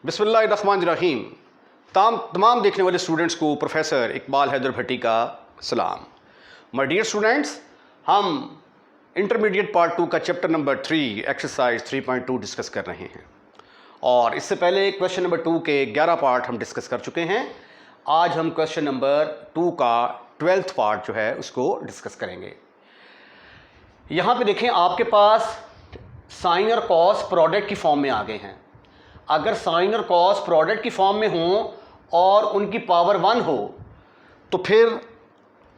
बिस्मिल्लाहिर्रहमानिर्रहीम। तमाम देखने वाले स्टूडेंट्स को प्रोफेसर इकबाल हैदर भट्टी का सलाम। माय डियर स्टूडेंट्स, हम इंटरमीडिएट पार्ट 2 का चैप्टर नंबर 3 एक्सरसाइज 3.2 डिस्कस कर रहे हैं और इससे पहले क्वेश्चन नंबर 2 के 11 पार्ट हम डिस्कस कर चुके हैं। आज हम क्वेश्चन नंबर 2 का 12th पार्ट जो है उसको डिस्कस करेंगे। यहाँ पे देखें, आपके पास साइन और कॉस प्रोडक्ट की फॉर्म में आ गए हैं। अगर साइन और कॉस प्रोडक्ट की फॉर्म में हो और उनकी पावर 1 हो तो फिर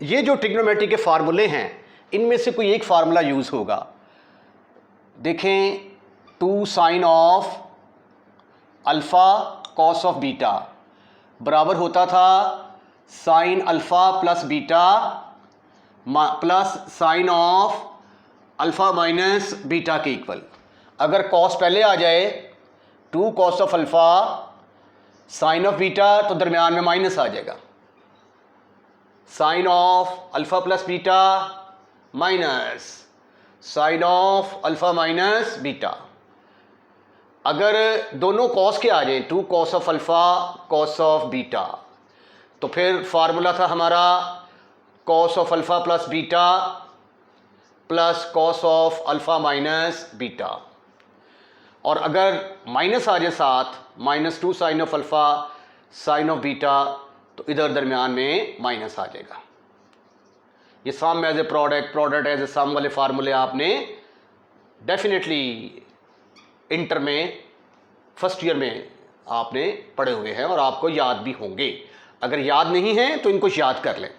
ये जो ट्रिग्नोमेट्री के फार्मूले हैं इनमें से कोई एक फार्मूला यूज़ होगा। देखें, 2 sine of alpha cos of beta बराबर होता था sine alpha plus beta plus sine of alpha minus beta के इक्वल। अगर कॉस पहले आ जाए 2 cos of alpha sine of beta तो दरमियान में माइनस आ जाएगा, sine of alpha plus beta minus sine of alpha minus beta. अगर दोनों कॉस के आ जाए 2 cos of alpha cos of beta तो फिर फार्मूला था हमारा cos of alpha plus beta plus cos of alpha minus beta. और अगर माइनस आ जाए साथ -2 sine of alpha sine of beta तो इधर दरमियान में माइनस आ जाएगा। ये sum as a product as a sum वाले फार्मूले आपने डेफिनेटली इंटर में फर्स्ट ईयर में आपने पढ़े हुए हैं और आपको याद भी होंगे। अगर याद नहीं है तो इनको याद कर लें।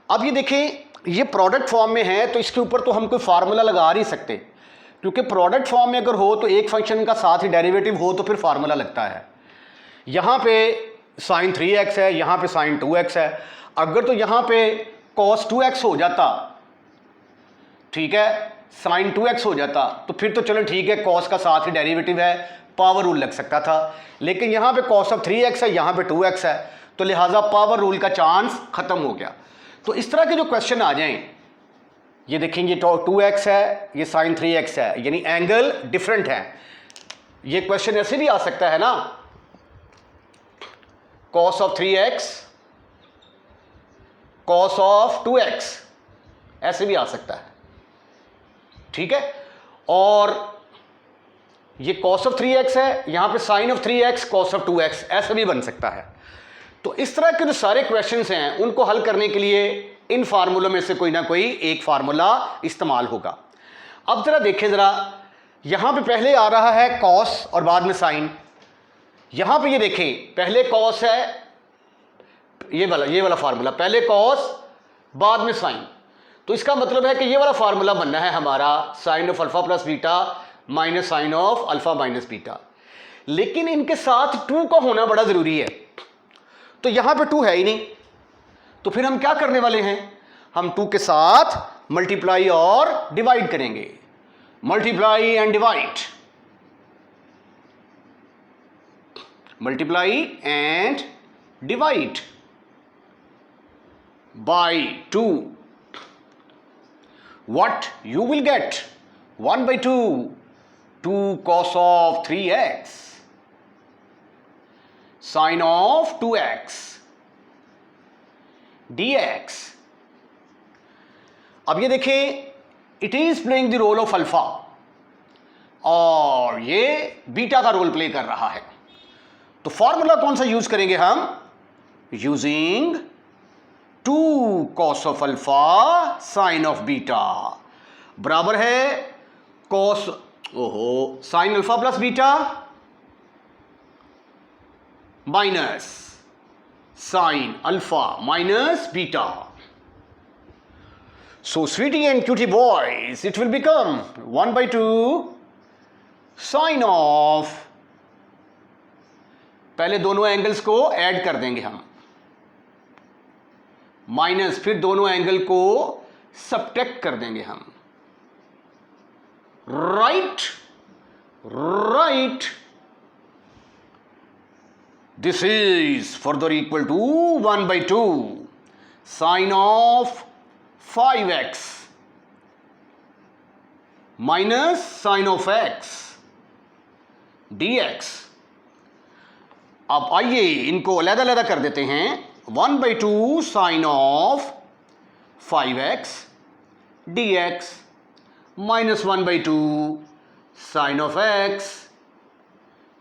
अब ये देखें, ये प्रोडक्ट फॉर्म में है तो इसके ऊपर तो हम कोई फार्मूला लगा नहीं सकते, क्योंकि प्रोडक्ट फॉर्म में अगर हो तो एक फंक्शन का साथ ही डेरिवेटिव हो तो फिर फार्मूला लगता है। यहाँ पे साइन 3x है, यहाँ पे साइन 2x है। अगर तो यहाँ पे cos 2x हो जाता, ठीक है, साइन 2x हो जाता तो फिर तो चलो ठीक है, cos का साथ ही डेरिवेटिव है, पावर रूल लग सकता था। लेकिन यहाँ पे cos ऑफ 3x है, यहाँ पे 2x है, तो लिहाजा पावर रूल का चांस खत्म हो गया। तो इस तरह के जो क्वेश्चन आ जाएं, ये देखेंगे 2x है, ये साइन 3x है, यानी एंगल डिफरेंट है। ये क्वेश्चन ऐसे भी आ सकता है ना, cos of 3x cos of 2x, ऐसे भी आ सकता है, ठीक है। और ये cos ऑफ 3x है, यहां पे sign of 3x cos of 2x, ऐसा भी बन सकता है। तो इस तरह के जो सारे क्वेश्चंस हैं उनको हल करने के लिए इन फार्मूलों में से कोई ना कोई एक फार्मूला इस्तेमाल होगा। अब जरा देखें, जरा यहां पे पहले आ रहा है कॉस और बाद में साइन। यहां पे ये देखें, पहले कॉस है, ये वाला फार्मूला, पहले कॉस बाद में साइन। तो इसका मतलब है कि ये वाला फार्मूला बनना है हमारा sine of alpha plus beta minus sine of alpha minus beta. लेकिन इनके साथ 2 का होना बड़ा जरूरी है, तो यहां पे 2 है ही नहीं। तो फिर हम क्या करने वाले हैं, हम 2 के साथ मल्टीप्लाई और डिवाइड करेंगे। Multiply and divide, multiply and divide by 2। what you will get 1/2 2 cos of 3x sin of 2x dx। अब ये देखें, it is playing the role of alpha और ये बीटा का रोल प्ले कर रहा है। तो फॉर्मूला कौन सा यूज करेंगे हम, using 2 cos of alpha sine of beta बराबर है cos sine alpha plus beta minus sine alpha minus beta. So sweetie and cutie boys, it will become 1/2 sine of, पहले दोनों एंगल्स को ऐड कर देंगे हम, माइनस फिर दोनों एंगल को सब्ट्रैक्ट कर देंगे हम, right right. This is further equal to 1/2 sine of 5x minus sine of x dx। अब आइए इनको अलग-अलग कर देते हैं। 1/2 sine of 5x dx minus 1/2 sine of x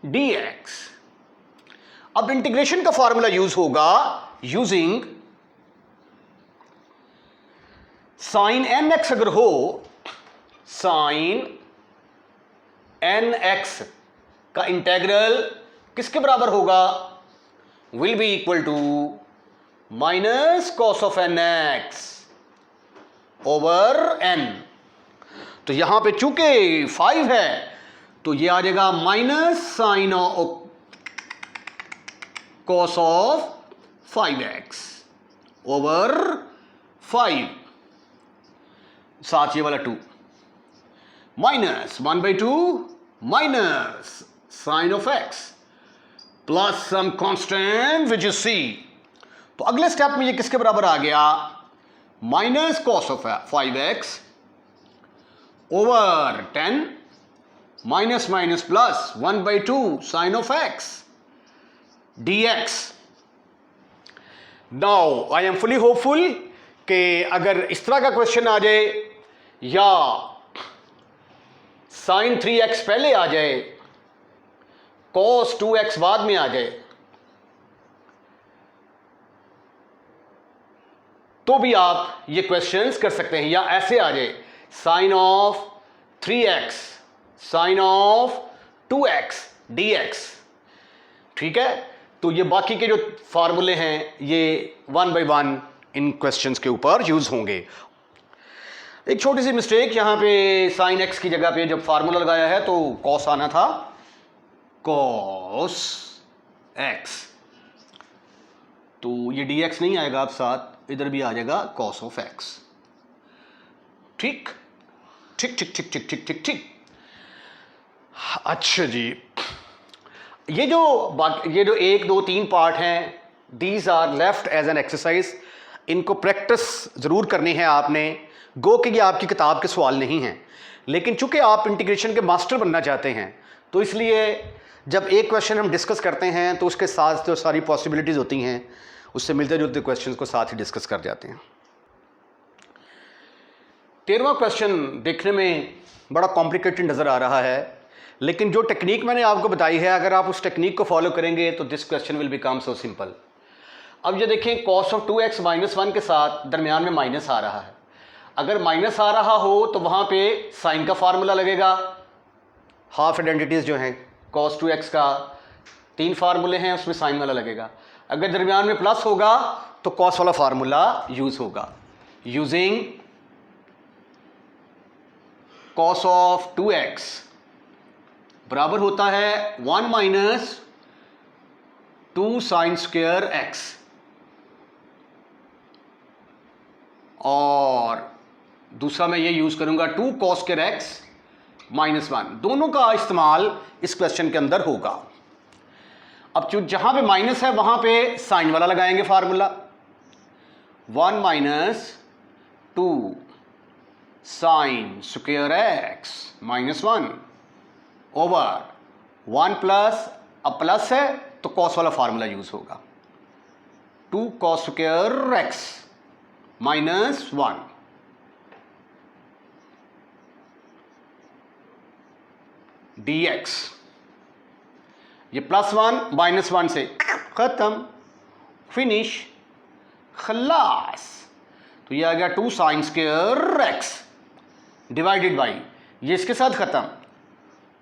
dx। अब इंटीग्रेशन का फॉर्मूला यूज होगा यूजिंग साइन nx अगर हो, साइन nx का इंटेग्रल किसके बराबर होगा? Will be equal to minus cos of nx over n। तो यहां पे चूंकि 5 है तो ये आ जाएगा minus sine cos of 5x over 5, साथ ये वाला 2 minus 1/2 minus sine of x plus some constant which is c। तो अगले स्टेप में ये किसके बराबर आ गया? Minus cos of 5x over 10 minus minus plus 1/2 sine of x dx। Now I am fully hopeful कि अगर इस तरह का क्वेश्चन आ जाए या साइन 3x पहले आ जाए, cos 2x बाद में आ जाए, तो भी आप ये क्वेश्चंस कर सकते हैं। या ऐसे आ जाए sine of 3x sine of 2x dx, ठीक है। तो ये बाकी के जो फार्मूले हैं ये 1 by 1 इन क्वेश्चंस के ऊपर यूज होंगे। एक छोटी सी मिस्टेक यहां पे, साइन x की जगह पे जब फार्मूला लगाया है तो cos आना था, cos x, तो ये dx नहीं आएगा, आप साथ इधर भी आ जाएगा cos ऑफ x। ठीक ठीक ठीक ठीक ठीक ठीक ठीक ठीक। अच्छा जी, ये जो 1 2 3 पार्ट हैं, these are left as an exercise. इनको प्रैक्टिस ज़रूर करनी है आपने। गो कि ये आपकी किताब के सवाल नहीं हैं, लेकिन चूंकि आप इंटीग्रेशन के मास्टर बनना चाहते हैं तो इसलिए जब एक क्वेश्चन हम डिस्कस करते हैं तो उसके साथ जो सारी पॉसिबिलिटीज़ होती हैं उससे मिलते जुलते क्वेश्चन को साथ ही डिस्कस कर जाते हैं। 13वां क्वेश्चन देखने में बड़ा कॉम्प्लिकेटेड नज़र आ रहा है, लेकिन जो टेक्निक मैंने आपको बताई है, अगर आप उस टेक्निक को फॉलो करेंगे तो this question will become so simple. अब ये देखें, cos ऑफ 2x माइनस 1 के साथ दरमियान में माइनस आ रहा है। अगर माइनस आ रहा हो तो वहाँ पे साइन का फार्मूला लगेगा। हाफ आइडेंटिटीज़ जो हैं cos 2x का 3 फार्मूले हैं, उसमें साइन वाला लगेगा। अगर दरमियान में प्लस होगा तो cos वाला फार्मूला यूज़ होगा। यूजिंग cos ऑफ 2x बराबर होता है 1 माइनस 2 साइन स्क्वायर x, और दूसरा मैं ये यूज करूंगा 2 cos स्क्वायर x माइनस 1। दोनों का इस्तेमाल इस क्वेश्चन के अंदर होगा। अब जहां पे माइनस है वहां पे साइन वाला लगाएंगे formula. 1 minus 2 sine square x minus 1 over 1 plus, अब प्लस है तो cos वाला फार्मूला यूज होगा। 2 cos square x minus 1 dx। ये +1 -1 से खत्म, फिनिश, खलास। तो ये आ गया 2 sine square x divided by, ये इसके साथ खत्म,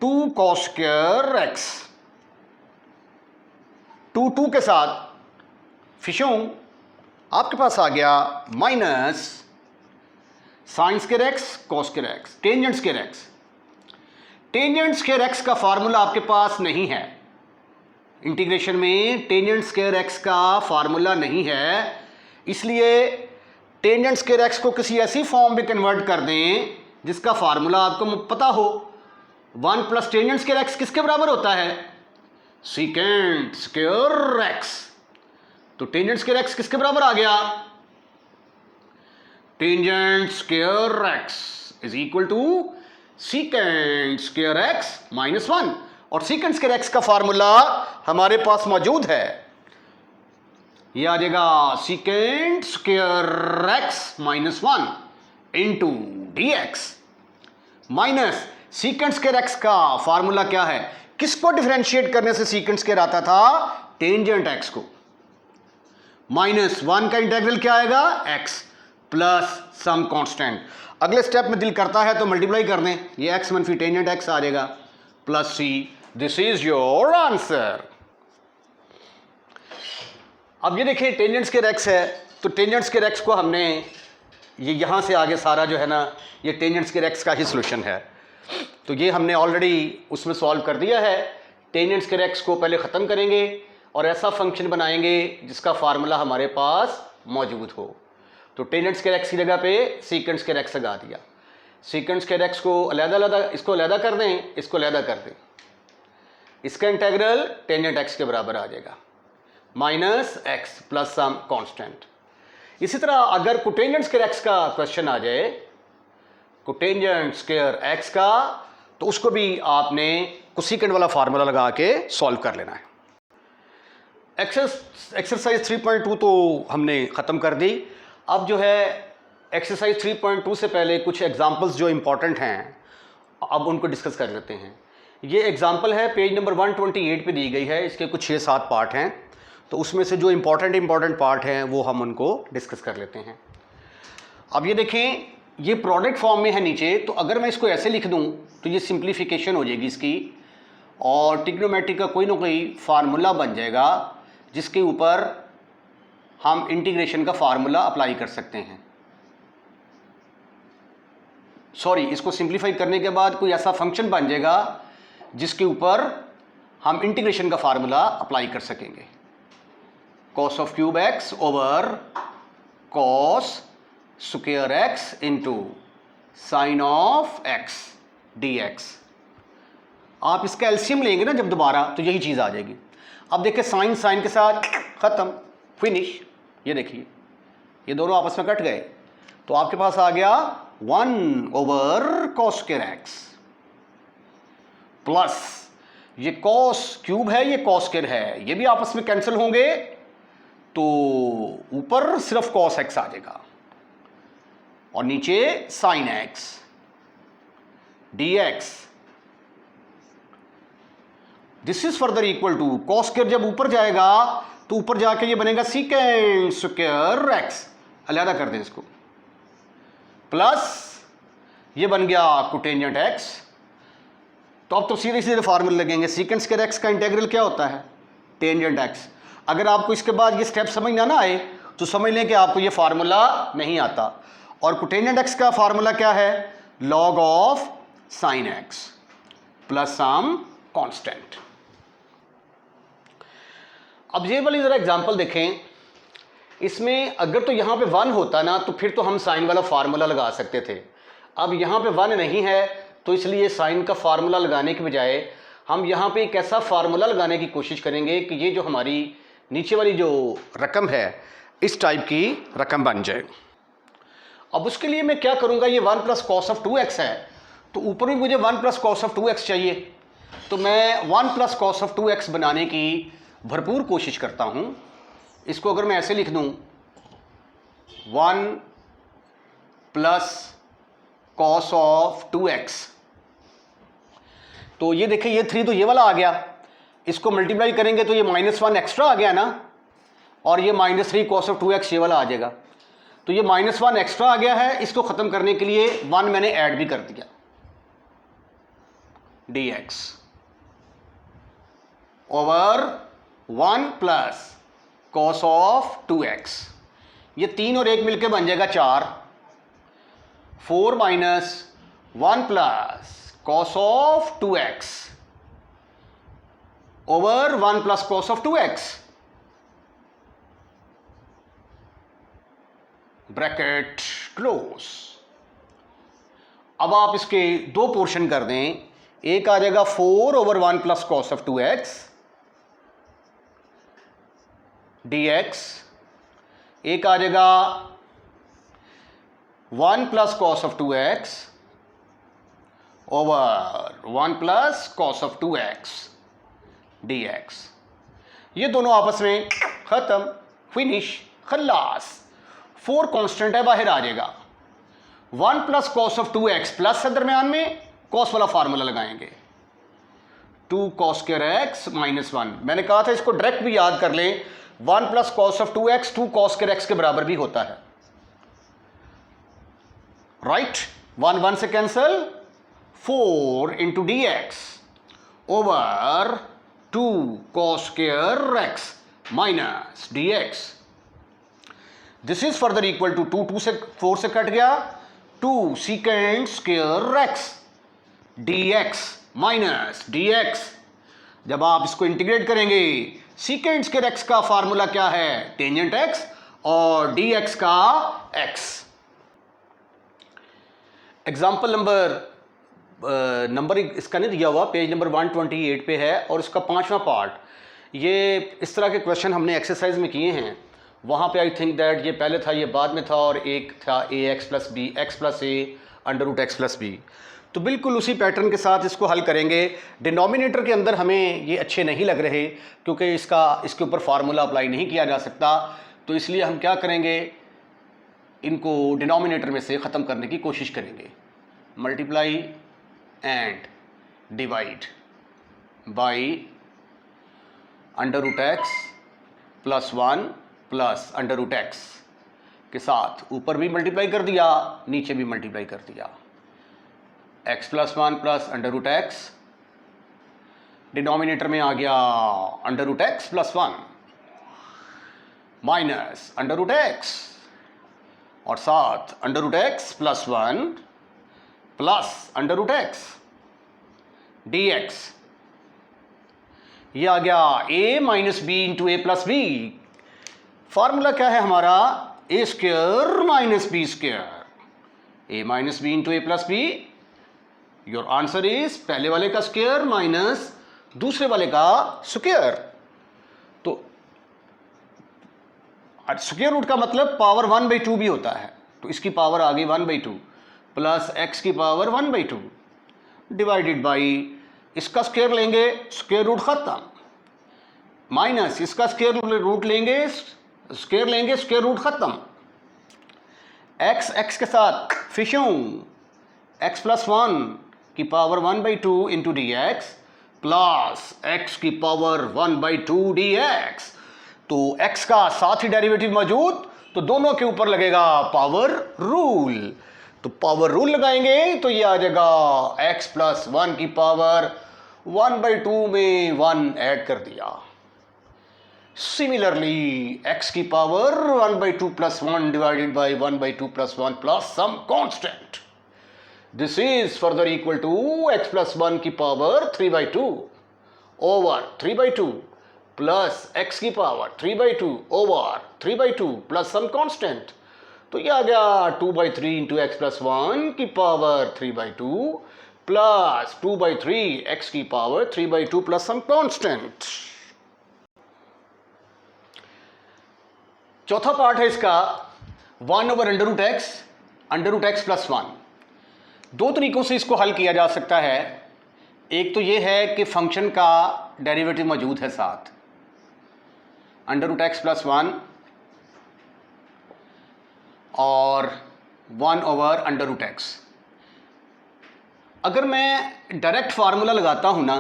2 cos स्क्वायर x, 2 के साथ फिशों, आपके पास आ गया minus sine square x cos square x, tangent square x। Tangent square x का फार्मूला आपके पास नहीं है इंटीग्रेशन में, टेंजेंट स्क्वायर x का फार्मूला नहीं है, इसलिए टेंजेंट स्क्वायर x को किसी ऐसी फॉर्म में कन्वर्ट कर दें जिसका फार्मूला आपको पता हो। 1 प्लस टेंजेंट स्क्वायर x किसके बराबर होता है? Secant square x। तो टेंजेंट स्क्वायर x किसके बराबर आ गया? Tangent square x is equal to secant square x minus 1। और सीकेंट स्क्वायर एक्स का फार्मूला हमारे पास मौजूद है, ये आ जाएगा secant square x minus 1 into d x minus secant square x का फार्मूला क्या है, किसको डिफरेंशिएट करने से सीकेंट स्क्वायर आता था, टेंजेंट एक्स को, माइनस 1 का इंटीग्रल क्या आएगा एक्स प्लस सम कांस्टेंट। अगले स्टेप में दिल करता है तो मल्टीप्लाई कर दें, ये एक्स मनफी टेंजेंट एक्स आ जाएगा plus c, this is your answer. अब ये देखिए टेंजेंट स्क्वायर एक्स है, तो टेंजेंट स्क्वायर एक्स को हमने ये यहाँ से आगे सारा जो है ना ये टेंजेंट स्क्वायर एक्स का ही सोल्यूशन है, तो ये हमने ऑलरेडी उसमें सॉल्व कर दिया है। टेंजेंट स्क्वायर एक्स को पहले ख़त्म करेंगे और ऐसा फंक्शन बनाएंगे जिसका फार्मूला हमारे पास मौजूद हो। तो टेंजेंट स्क्वायर एक्स की जगह पे सीकेंट स्क्वायर एक्स लगा दिया, सीकेंट स्क्वायर एक्स को अलग-अलग, इसको अलग कर दें, इसको अलग कर दें, इसका इंटीग्रल टेंजेंट एक्स के बराबर आ जाएगा minus x plus some constant. इसी तरह अगर कोटेंजेंट स्क्वायर एक्स का क्वेश्चन आ जाए, कोटेंजेंट स्क्वायर एक्स का, तो उसको भी आपने कोसेकेंट वाला फार्मूला लगा के सॉल्व कर लेना है। एक्सरसाइज 3.2 तो हमने ख़त्म कर दी। अब जो है एक्सरसाइज 3.2 से पहले कुछ एग्जांपल्स जो इंपॉर्टेंट हैं अब उनको डिस्कस कर लेते हैं। ये एग्जांपल है पेज नंबर 128 पे दी गई है, इसके कुछ 6-7 पार्ट हैं, तो उसमें से जो इंपॉर्टेंट पार्ट हैं वो हम उनको डिस्कस कर लेते हैं। अब ये देखें, ये प्रोडक्ट फॉर्म में है नीचे, तो अगर मैं इसको ऐसे लिख दूं तो ये सिंप्लीफिकेशन हो जाएगी इसकी, और ट्रिग्नोमेट्री का कोई ना कोई फार्मूला बन जाएगा जिसके ऊपर हम इंटीग्रेशन का फार्मूला अप्लाई कर सकते हैं। सॉरी, इसको सिंप्लीफाई करने के बाद कोई ऐसा फंक्शन बन जाएगा जिसके ऊपर हम इंटीग्रेशन का फार्मूला अप्लाई कर सकेंगे। Cos of cube x over cos square x into sine of x d x. आप इसका एलसीएम लेंगे ना जब दोबारा, तो यही चीज़ आ जाएगी। अब देखिए साइन साइन के साथ ख़त्म, फिनिश। ये देखिए ये दोनों आपस में कट गए, तो आपके पास आ गया 1 over cos square x plus ये कॉस क्यूब है, ये कॉस स्क्वायर है, ये भी आपस में कैंसिल होंगे, तो ऊपर सिर्फ कॉस एक्स आ जाएगा और नीचे sine x d x. This is further equal to cos square, जब ऊपर जाएगा तो ऊपर जाके ये बनेगा सीकेंट स्क्वायर एक्स, अलग कर दें इसको, प्लस ये बन गया कोटेंजेंट एक्स। तो अब तो सीधे सीधे फार्मूले लगेंगे। सीकेंट स्क्वायर एक्स का इंटीग्रल क्या होता है, टेंजेंट एक्स। अगर आपको इसके बाद ये स्टेप समझ ना आए तो समझ लें कि आपको ये फार्मूला नहीं आता। और कोटेंजेंट एक्स का फार्मूला क्या है, log of sine x plus some constant. अब ये वाली जरा एग्जांपल देखें, इसमें अगर तो यहाँ पे 1 होता ना तो फिर तो हम साइन वाला फार्मूला लगा सकते थे। अब यहाँ पे 1 नहीं है, तो इसलिए साइन का फार्मूला लगाने के बजाय हम यहाँ पे एक ऐसा फार्मूला लगाने की कोशिश करेंगे कि ये जो हमारी नीचे वाली जो रकम है इस टाइप की रकम बन जाए। अब उसके लिए मैं क्या करूँगा, ये 1 प्लस कॉस ऑफ 2x है, तो ऊपर भी मुझे 1 प्लस कॉस ऑफ 2x चाहिए, तो मैं 1 प्लस कॉस ऑफ 2x बनाने की भरपूर कोशिश करता हूँ। इसको अगर मैं ऐसे लिख दूँ 1 प्लस कॉस ऑफ 2x, तो ये देखिए ये 3 तो ये वाला आ गया, इसको मल्टीप्लाई करेंगे तो ये -1 एक्स्ट्रा आ गया ना, और ये -3 कॉस ऑफ 2x ये वाला आ जाएगा, तो ये -1 एक्स्ट्रा आ गया है। इसको ख़त्म करने के लिए 1 मैंने ऐड भी कर दिया, dx over 1 plus cos of 2x, ये 3 और 1 मिलके बन जाएगा 4, 4 minus 1 plus cos of 2x over 1 plus cos of 2x, bracket close. अब आप इसके 2 पोर्शन कर दें, एक आ जाएगा 4 over 1 plus cos of 2x dx, एक आ जाएगा 1 plus cos of 2x over 1 plus cos of 2x dx। ये दोनों आपस में खत्म, फिनिश, खल्लास। 4 कांस्टेंट है, बाहर आ जाएगा। 1 plus cos of 2x plus है, दरम्यान में कॉस वाला फार्मूला लगाएंगे, 2 कॉस स्क्वायर x माइनस 1। मैंने कहा था इसको डायरेक्ट भी याद कर लें, 1 plus cos of 2x 2 cos square x के बराबर भी होता है, राइट। 1 1 से cancel, 4 into dx over 2 cos square x minus dx। This is further equal to 2 से 4 से कट गया, 2 secant square x dx minus dx। जब आप इसको इंटीग्रेट करेंगे, secant square x का फार्मूला क्या है, टेंजेंट x, और dx का x। एग्जाम्पल नंबर इसका नहीं दिया हुआ, पेज नंबर 128 पे है, और इसका 5वां पार्ट। ये इस तरह के क्वेश्चन हमने एक्सरसाइज में किए हैं। वहाँ पे आई थिंक दैट ये पहले था, ये बाद में था, और एक था ax plus b x plus a under root x plus b. तो बिल्कुल उसी पैटर्न के साथ इसको हल करेंगे। डिनोमिनेटर के अंदर हमें ये अच्छे नहीं लग रहे, क्योंकि इसके ऊपर फार्मूला अप्लाई नहीं किया जा सकता। तो इसलिए हम क्या करेंगे, इनको डिनोमिनेटर में से ख़त्म करने की कोशिश करेंगे। Multiply and divide by under root x plus 1 plus under root x के साथ ऊपर भी मल्टीप्लाई कर दिया, नीचे भी मल्टीप्लाई कर दिया। x plus 1 plus under root x, denominator में आ गया under root x plus 1 minus under root x, और साथ under root x plus 1 plus under root x dx। ये आ गया a minus b into a plus b. Formula क्या है हमारा, a square minus b square, a minus b into a plus b. Your answer is पहले वाले का square minus दूसरे वाले का स्क्वायर। तो स्क्वायर रूट का मतलब पावर 1/2 भी होता है, तो इसकी पावर आ गई 1/2 प्लस x की पावर 1/2 डिवाइडेड बाई, इसका स्क्वायर लेंगे स्क्वायर रूट खत्म, माइनस इसका स्क्वायर रूट लेंगे स्क्वायर रूट खत्म। x के साथ फिशूं, x प्लस 1 की power 1/2 into dx plus x की पावर 1/2 dx। तो x का साथ ही डेरिवेटिव मौजूद, तो दोनों के ऊपर लगेगा पावर रूल। तो पावर रूल लगाएंगे तो ये आ जाएगा x प्लस 1 की पावर 1/2 में 1 ऐड कर दिया। सिमिलरली x की power 1/2 plus 1 divided by 1/2 plus 1 plus some constant. This is further equal to x plus 1 की पावर 3/2 ओवर 3/2 प्लस x की power 3/2 over 3/2 plus some constant. तो ये आ गया 2/3 इंटू एक्स प्लस 1 की पावर 3/2 प्लस 2/3 x की power 3/2 plus some constant. चौथा part है इसका 1 over under root x plus 1। दो तरीकों से इसको हल किया जा सकता है। एक तो ये है कि फंक्शन का डेरिवेटिव मौजूद है साथ, अंडर रूट एक्स प्लस 1 और 1 ओवर अंडर रूट एक्स। अगर मैं डायरेक्ट फार्मूला लगाता हूं ना,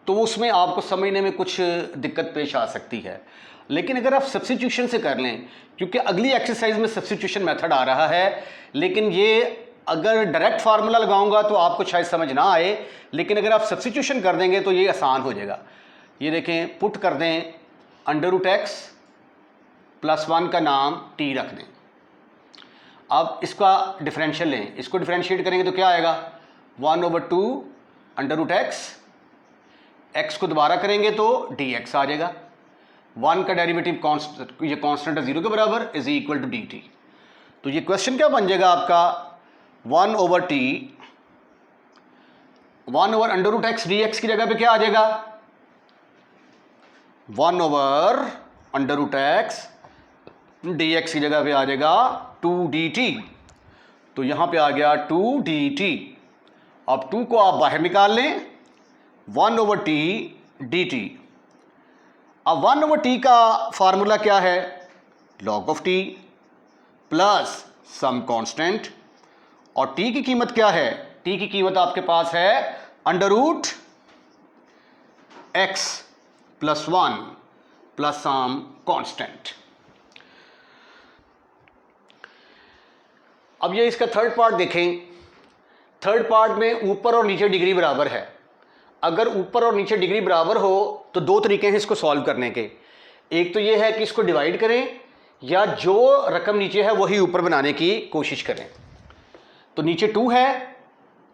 तो उसमें आपको समझने में कुछ दिक्कत पेश आ सकती है। लेकिन अगर आप सब्स्टिट्यूशन से कर लें, क्योंकि अगली एक्सरसाइज में सब्स्टिट्यूशन मेथड आ रहा है, लेकिन ये अगर डायरेक्ट फार्मूला लगाऊंगा तो आपको शायद समझ ना आए, लेकिन अगर आप सब्स्टिट्यूशन कर देंगे तो ये आसान हो जाएगा। ये देखें, पुट कर दें अंडर रूट एक्स प्लस 1 का नाम t रख दें। अब इसका डिफरेंशियल लें, इसको डिफरेंशिएट करेंगे तो क्या आएगा, 1/2 अंडर रूट एक्स को दोबारा करेंगे तो dx आ जाएगा। 1 का डेरिवेटिव ये कांस्टेंट है 0 के बराबर, इज इक्वल टू dt। तो ये क्वेश्चन क्या बन जाएगा आपका, 1 over under root x dx की जगह पे क्या आ जाएगा, 1 over under root x dx की जगह पे आ जाएगा 2 dt। तो यहां पे आ गया 2 dt अब 2 को आप बाहर निकाल लें, 1/t dt। अब 1/t का फार्मूला क्या है? log of t plus some constant, और t की कीमत क्या है? t की कीमत आपके पास है √x + 1 प्लस सम कांस्टेंट। अब ये इसका थर्ड पार्ट देखें। थर्ड पार्ट में ऊपर और नीचे डिग्री बराबर है। अगर ऊपर और नीचे डिग्री बराबर हो तो दो तरीके हैं इसको सॉल्व करने के। एक तो ये है कि इसको डिवाइड करें, या जो रकम नीचे है वही ऊपर बनाने की कोशिश करें। तो नीचे 2 है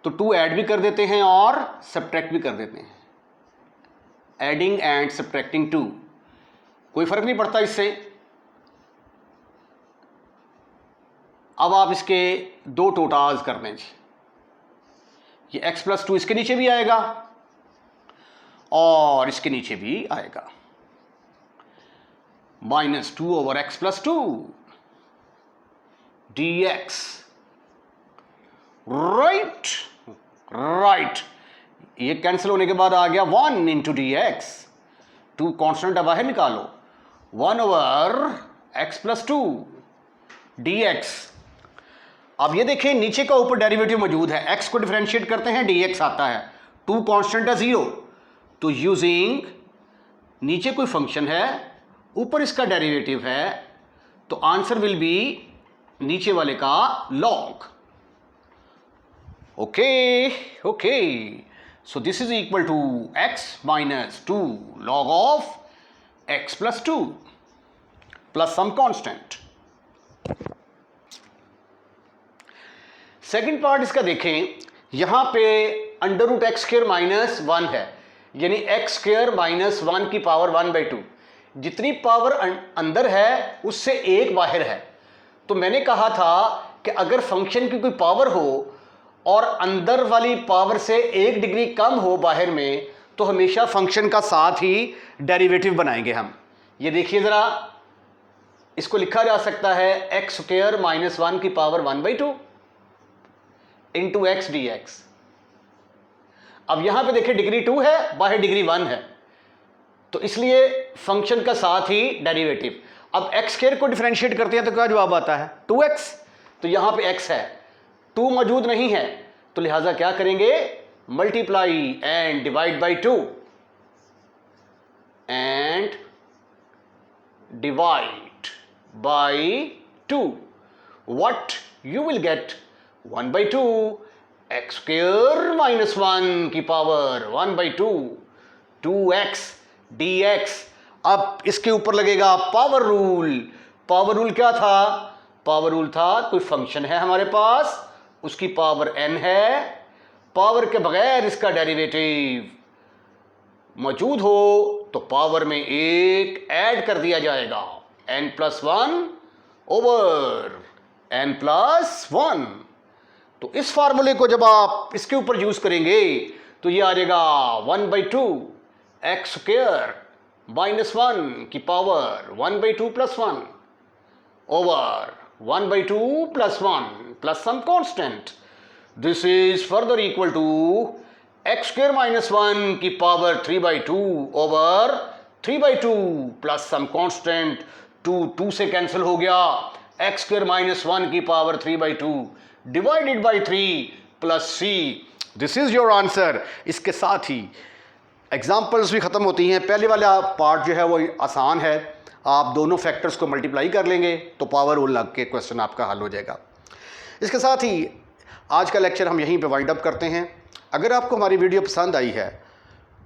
तो 2 ऐड भी कर देते हैं और सब्ट्रैक्ट भी कर देते हैं। एडिंग एंड सब्ट्रैक्टिंग 2, कोई फर्क नहीं पड़ता इससे। अब आप इसके दो टोटाल्स कर दें जी। ये x + 2 इसके नीचे भी आएगा और इसके नीचे भी आएगा, -2/x + 2 dx। राइट, ये कैंसिल होने के बाद आ गया 1 × dx। 2 कांस्टेंट अब बाहर निकालो, 1/x + 2 dx। अब ये देखें नीचे का ऊपर डेरिवेटिव मौजूद है, x को डिफरेंशिएट करते हैं dx आता है, 2 कांस्टेंट है 0, तो यूजिंग नीचे कोई फंक्शन है ऊपर इसका डेरिवेटिव है, तो आंसर विल बी नीचे वाले का log। Okay, so this is equal to x - 2 log of x + 2 plus some constant. Second part इसका देखें, यहां पे √x² - 1 है, यानी x² - 1 की पावर 1/2। जितनी पावर अंदर है उससे एक बाहर है। तो मैंने कहा था कि अगर फंक्शन की कोई पावर हो और अंदर वाली पावर से 1 डिग्री कम हो बाहर में, तो हमेशा फंक्शन का साथ ही डेरिवेटिव बनाएंगे हम। ये देखिए ज़रा, इसको लिखा जा सकता है x² - 1 की पावर 1/2 × x dx। अब यहां पे देखिए डिग्री 2 है, बाहर डिग्री 1 है, तो इसलिए फंक्शन का साथ ही डेरिवेटिव। अब x² को डिफरेंशिएट करते हैं तो क्या जवाब आता है? 2x। तो यहां पे x है, 2 मौजूद नहीं है, तो लिहाजा क्या करेंगे? Multiply and divide by 2 and divide by 2। What you will get? 1/2 x² - 1 की पावर 1/2 2x dx। अब इसके ऊपर लगेगा पावर रूल। पावर रूल क्या था? पावर रूल था कोई फंक्शन है हमारे पास, उसकी पावर n है, पावर के बगैर इसका डेरिवेटिव मौजूद हो तो पावर में 1 ऐड कर दिया जाएगा, n + 1 ओवर n + 1। तो इस फार्मूले को जब आप इसके ऊपर यूज करेंगे तो ये आ जाएगा 1/2 x² - 1 की power 1/2 + 1 over 1/2 + 1 plus some constant. This is further equal to x² - 1 की power 3/2 over 3/2 plus some constant. 2 से कैंसिल हो गया, x² - 1 की power 3/2 divided by 3 plus c। This is your answer. इसके साथ ही एग्जाम्पल्स भी ख़त्म होती हैं। पहले वाला पार्ट जो है वो आसान है, आप दोनों फैक्टर्स को मल्टीप्लाई कर लेंगे तो पावर रूल लग के क्वेश्चन आपका हल हो जाएगा। इसके साथ ही आज का लेक्चर हम यहीं पे वाइंड अप करते हैं। अगर आपको हमारी वीडियो पसंद आई है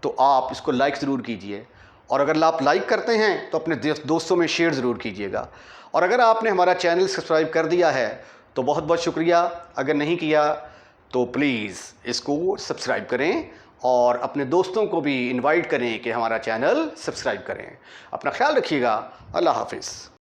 तो आप इसको लाइक ज़रूर कीजिए, और अगर आप लाइक करते हैं तो अपने दोस्तों में शेयर ज़रूर कीजिएगा। और अगर आपने हमारा चैनल सब्सक्राइब कर दिया है तो बहुत बहुत शुक्रिया। अगर नहीं किया तो प्लीज़ इसको सब्सक्राइब करें और अपने दोस्तों को भी इनवाइट करें कि हमारा चैनल सब्सक्राइब करें। अपना ख्याल रखिएगा। अल्लाह हाफिज़।